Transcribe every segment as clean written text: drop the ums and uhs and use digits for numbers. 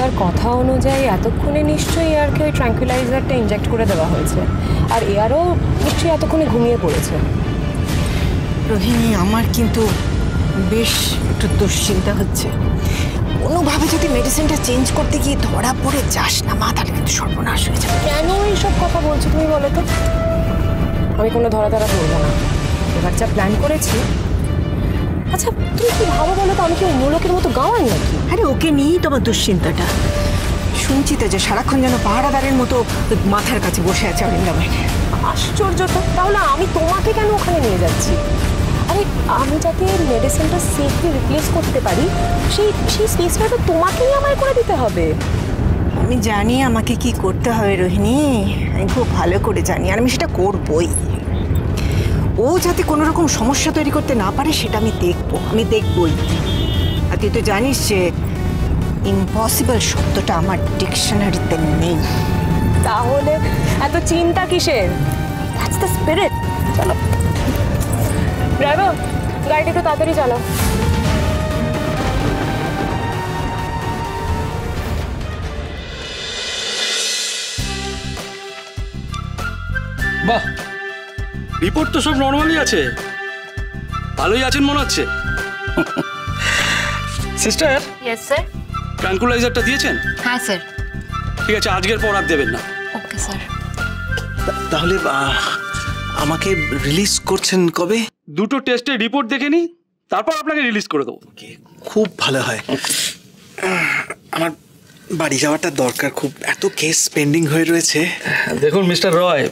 সুস্মিতার কথা অনুযায়ী এতক্ষণে নিশ্চয়ই এয়ারকে ওই ট্র্যাঙ্কুইলাইজারটা ইনজেক্ট করে দেওয়া হয়েছে, আর এয়ারও নিশ্চয়ই এতক্ষণে ঘুমিয়ে পড়েছে। রোহিণী, আমার কিন্তু বেশ একটু দুশ্চিন্তা হচ্ছে। কোনোভাবে যদি মেডিসিনটা চেঞ্জ করতে গিয়ে ধরা পড়ে যাস না মা, তাহলে কিন্তু সর্বনাশ হয়ে যাবে। কেন এইসব কথা বলছো তুমি বলো তো? আমি কোনো ধরা পড়বো না, এবার যা প্ল্যান করেছি। আচ্ছা তুমি কি ভাবো বলো তো, আমি কি অন্য লোকের মতো গাওয়াই নাকি? আরে ওকে নিয়েই তোমার দুশ্চিন্তাটা। শুনছি তো যে সারাক্ষণ যেন পাহারাদারের মতো মাথার কাছে বসে আছে অরিন্দমের। আশ্চর্য তো, তাহলে আমি তোমাকে কেন ওখানে নিয়ে যাচ্ছি? আরে আমি যাতে মেডিসিনটা সেফলি রিপ্লেস করতে পারি সেই স্পেসটা তো তোমাকেই আমায় করে দিতে হবে। আমি জানি আমাকে কি করতে হবে রোহিণী, আমি খুব ভালো করে জানি, আর আমি সেটা করবই। ও যাতে কোনো রকম সমস্যা তৈরি করতে না পারে সেটা আমি দেখবই। আর তুই তো জানিস যে ইম্পসিবল শব্দটা আমার ডিকশনারিতে নেই। তাহলে এত চিন্তা কিসের? That's the spirit. চলো ড্রাইভার, গাড়িটা একটু তাড়াতাড়ি চালাও। বাহ, রিপোর্ট তো সব নর্মালি আছে, ভালোই আছেন মনে হচ্ছে। সিস্টার। Yes sir. ট্র্যাঙ্কুলাইজারটা দিয়েছেন? হ্যাঁ স্যার। ঠিক আছে, আজকের পর আর দেবেন না। Okay sir. তাহলে আমাকে রিলিজ করছেন কবে? দুটো টেস্টের রিপোর্ট দেখে নি, তারপর আপনাকে রিলিজ করে দেবো। খুব ভালো হয়। আমার বাড়ি যাওয়াটা দরকার, খুব এত কেস পেন্ডিং হয়ে রয়েছে। দেখুন মিস্টার রয়,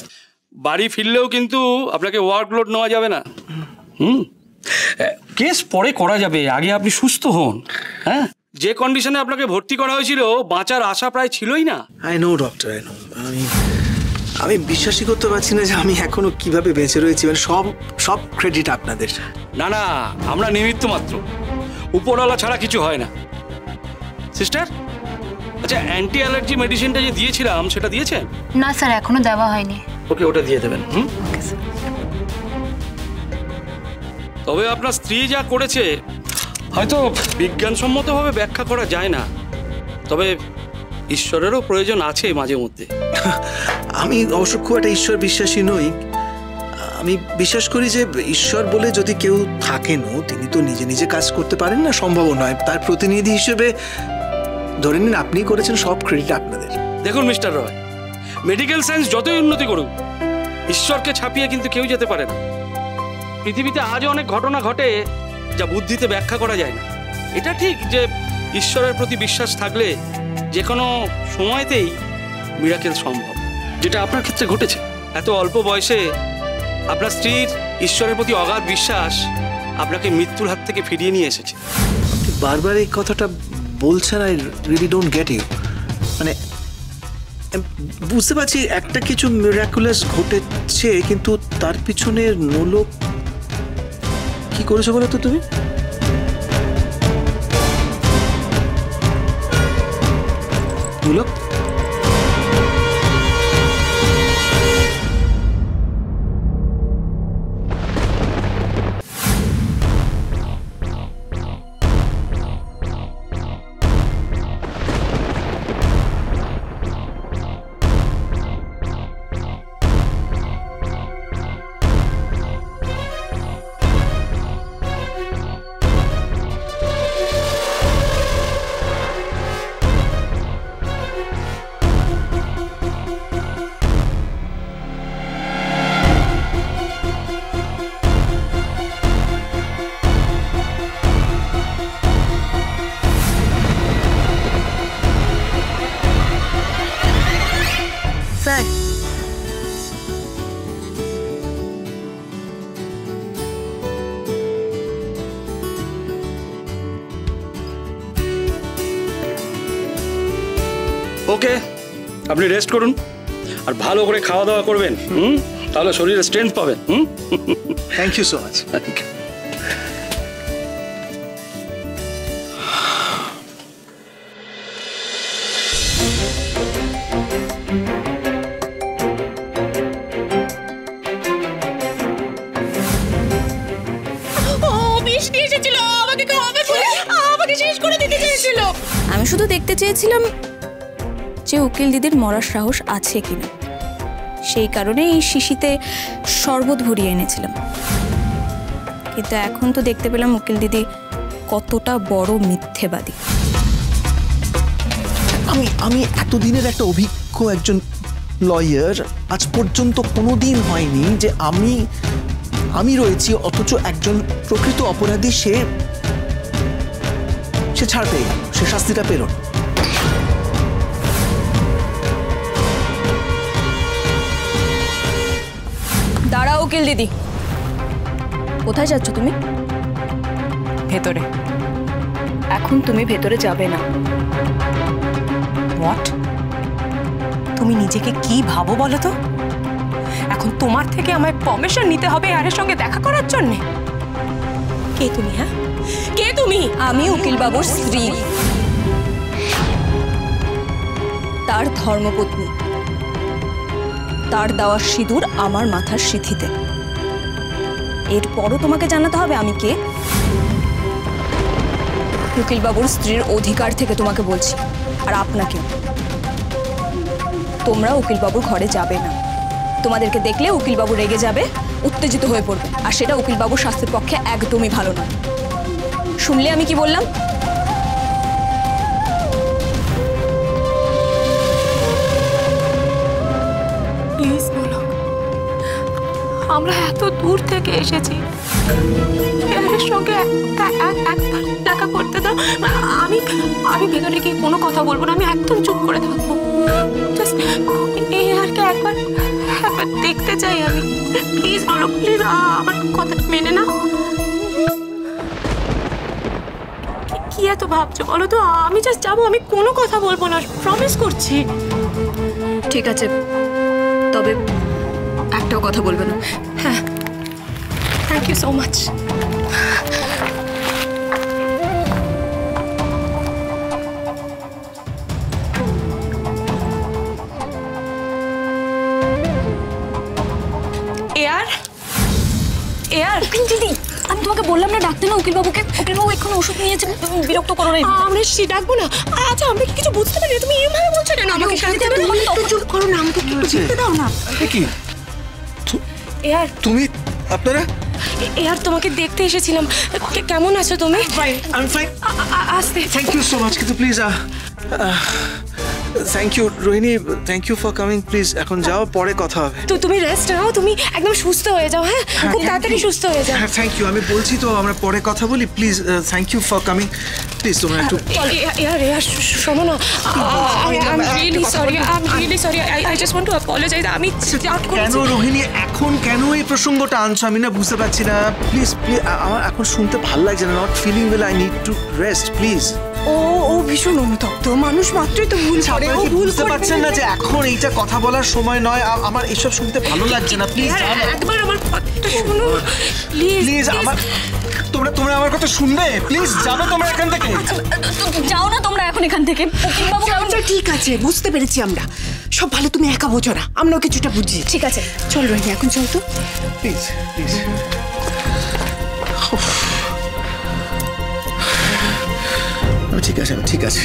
বাড়ি ফিরলেও কিন্তু আপনাকে ওয়ার্কলোড নেওয়া যাবে না। কেস পরে করা যাবে, আগে আপনি সুস্থ হন। হ্যাঁ, যে কন্ডিশনে আপনাকে ভর্তি করা হয়েছিল, বাঁচার আশা প্রায় ছিলই না। I know doctor, I know. আমি বিশ্বাসই করতে পারছি না যে আমি এখনো কিভাবে বেঁচে রয়েছি। মানে সব ক্রেডিট আপনাদের। না না, আমরা নিমিত্ত মাত্র, উপরওয়ালা ছাড়া কিছু হয় না। সিস্টার, আচ্ছা অ্যান্টি অ্যালার্জি মেডিসিনটা যে দিয়েছিলাম সেটা দিয়েছেন? না স্যার, এখনো দেওয়া হয়নি। ওকে, ওটা দিয়ে দেবেন। Okay sir. তবে আপনার স্ত্রী যা করেছে হয়তো বিজ্ঞানসম্মতভাবে ব্যাখ্যা করা যায় না, তবে ঈশ্বরেরও প্রয়োজন আছে মাঝে মধ্যে। আমি অবশ্য খুব একটা ঈশ্বর বিশ্বাসী নই। আমি বিশ্বাস করি যে ঈশ্বর বলে যদি কেউ থাকেনও, তিনি তো নিজে নিজে কাজ করতে পারেন না, সম্ভব নয়। তার প্রতিনিধি হিসেবে ধরে নিন আপনি করেছেন, সব ক্রেডিট আপনাদের। দেখুন মিস্টার রয়, মেডিকেল সায়েন্স যতই উন্নতি করুক, ঈশ্বরকে ছাপিয়ে কিন্তু কেউ যেতে পারে না। পৃথিবীতে আজও অনেক ঘটনা ঘটে যা বুদ্ধিতে ব্যাখ্যা করা যায় না। এটা ঠিক যে ঈশ্বরের প্রতি বিশ্বাস থাকলে যে কোনো সময়তেই মিরাকেল সম্ভব, যেটা আপনার ক্ষেত্রে ঘটেছে। এত অল্প বয়সে আপনার স্ত্রীর ঈশ্বরের প্রতি অগাধ বিশ্বাস আপনাকে মৃত্যুর হাত থেকে ফিরিয়ে নিয়ে এসেছে। বারবার এই কথাটা বলছেন, I really don't get you. মানে বুঝতে পারছি একটা কিছু মিরাকুলাস ঘটেছে, কিন্তু তার পিছনে নোলক কি করেছো বলো তো তুমি? নোলক, স্যার ওকে, আপনি রেস্ট করুন আর ভালো করে খাওয়া দাওয়া করবেন। তাহলে শরীরে স্ট্রেংথ পাবেন। Thank you so much. ও বিষ নিয়ে এসেছিল, আমাকে শেষ করে দিতে চেয়েছিল। আমি শুধু দেখতে চেয়েছিলাম যে উকিল দিদির মরার সাহস আছে কিনা। সেই কারণে এই শিশিতে শরবত ভরিয়ে এনেছিলাম। কিন্তু এখন তো দেখতে পেলাম উকিল দিদি কতটা বড় মিথ্যেবাদী। আমি এতদিনের একটা অভিজ্ঞ একজন লয়ার, আজ পর্যন্ত কোনোদিন হয়নি যে আমি রয়েছি অথচ একজন প্রকৃত অপরাধী সে ছাড় পেয়ে গেল, সে শাস্তিটা পেল না। দাঁড়াও উকিল দিদি, কোথায় যাচ্ছ তুমি? ভেতরে। এখন তুমি ভেতরে যাবে না। হোয়াট? তুমি নিজেকে কি ভাবো বলো তো? এখন তোমার থেকে আমায় পারমিশন নিতে হবে এয়ারের সঙ্গে দেখা করার জন্য? কে তুমি? হ্যাঁ, কে তুমি? আমি উকিল বাবুর স্ত্রী, তার ধর্মপত্নী। তার দেওয়া সিঁদুর আমার মাথার সিঁথিতে। এরপরও তোমাকে জানাতে হবে আমি কে। উকিল বাবুর স্ত্রীর অধিকার থেকে তোমাকে বলছি, আর আপনাকেও। তোমরা উকিল বাবুর ঘরে যাবে না। তোমাদেরকে দেখলে উকিল বাবু রেগে যাবে, উত্তেজিত হয়ে পড়বে, আর সেটা উকিল বাবুর স্বাস্থ্যের পক্ষে একদমই ভালো নয়। শুনলে আমি কি বললাম? প্লিজ বলো, আমরা এত দূর থেকে এসেছি, এয়ারের সঙ্গে একবার দেখা করতে দাও। আমি ভেতরে গিয়ে কোনো কথা বলবো না, আমি একদম চুপ করে থাকবো। জাস্ট এয়ারকে একবার দেখতে চাই আমি। প্লিজ বলো, প্লিজ আমার কথা মেনে নাও। কি এত ভাবছো বলো তো? আমি জাস্ট যাবো, আমি কোনো কথা বলবো না, প্রমিস করছি। ঠিক আছে, তবে একটাও কথা বলবে না। হ্যাঁ, থ্যাংক ইউ সো মাচ। এয়ার দিদি, আমি তোমাকে বললাম না ডাকতে না উকিলবাবুকে। উকিলবাবু এখন ওষুধ নিয়েছে, বিরক্ত করো না। আমরা সে ডাকবো না। আচ্ছা, আমি কিছু বুঝতে পারি না, তুমি এভাবে বলছো কেন আমাকে? চুপ করো না, আমাকে যেতে দাও না। কি এয়ার, তুমি আপনারা? এয়ার তোমাকে দেখতে এসেছিলাম। কেমন আছো তুমি? আমি ফাইন। আস্তে। Thank you so much. কিন্তু please thank you Rohini, thank you for coming. Please এখন যাও, পরে কথা হবে। তো তুমি রেস্ট নাও, তুমি একদম সুস্থ হয়ে যাও। হ্যাঁ, খুব তাড়াতাড়ি সুস্থ হয়ে যাও। হ্যাঁ, থ্যাংক ইউ। আমি বলছি তো আমরা পরে কথা বলি। Please thank you for coming. Please তোমরা একটু এয়ার শোনো না, I'm really sorry. I just want to apologize. আমি কেন রোহিণী এখন কেন এই প্রসঙ্গটা আনছো আমি না বুঝতে পারছি না। প্লিজ প্লিজ, আমার এখন শুনতে ভালো লাগছে না। Not feeling well, I need to rest please. ও ভীষণ অনুতপ্ত মানুষ, মাত্রই তো ভুল করে। ও ভুল বুঝতে পারছেন না যে এখন এইটা কথা বলার সময় নয়। আমার এসব শুনতে ভালো লাগছে না। প্লিজ একবার আমার কথাটা শোনো প্লিজ। তোমরা আমার কথা শুনবে? প্লিজ যাবে তোমরা এখান থেকে। যাও না তোমরা এখন এখান থেকে। উকিলবাবু আচ্ছা, ঠিক আছে, বুঝতে পেরেছি আমরা। সব ভালো, তুমি একা বোঝো না, আমরাও কিছুটা বুঝি। ঠিক আছে, চল রোহিণী, এখন চল তো। Please please. ঠিক আছে।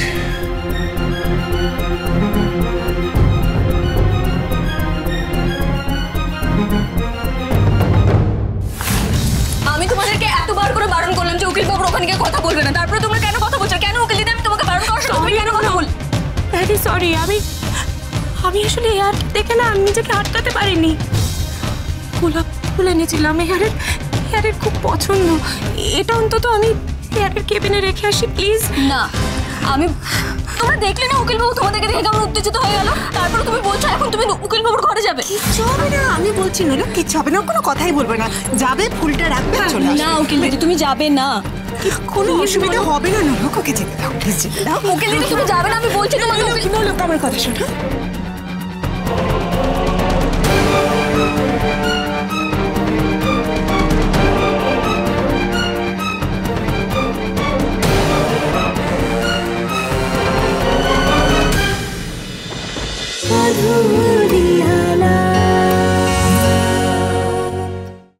আমি তোমাদেরকে এতবার করে বারণ করলাম যে উকিল বাবুর ওখানে গিয়ে কথা বলবে না, তারপরে তোমরা কেন কথা বলছো? কেন উকিল দিদি, আমি তোমাকে বারণ করার সময় তুমি কেন কথা বল? Very sorry. আমি আসলে এয়ার দেখে না নিজেকে আটকাতে পারিনি। গোলাপ ফুল এনেছিলাম, এয়ারের খুব পছন্দ। এটা অন্তত আমি এয়ারের কেবিনে রেখে আসি। প্লিজ না, তোমরা দেখলে না উকিল বাবু তোমাদেরকে দেখে কেমন উত্তেজিত হয়ে গেল। তারপরে তুমি বলছো এখন তুমি উকিল বাবুর ঘরে যাবে। কিচ্ছু হবে না, আমি বলছি নইলে কিচ্ছু হবে না, কোনো কথাই বলবে না। যাবে, ফুলটা রাখবে, চলে আসবে। না উকিল দিদি, তুমি যাবে না। কোনো অসুবিধা হবে না, নইলে ওকে যেতে দাও, প্লিজ যেতে দাও। উকিল দিদি তুমি যাবে না, আমি বলছি তোমাকে। আমার কথা শোনো।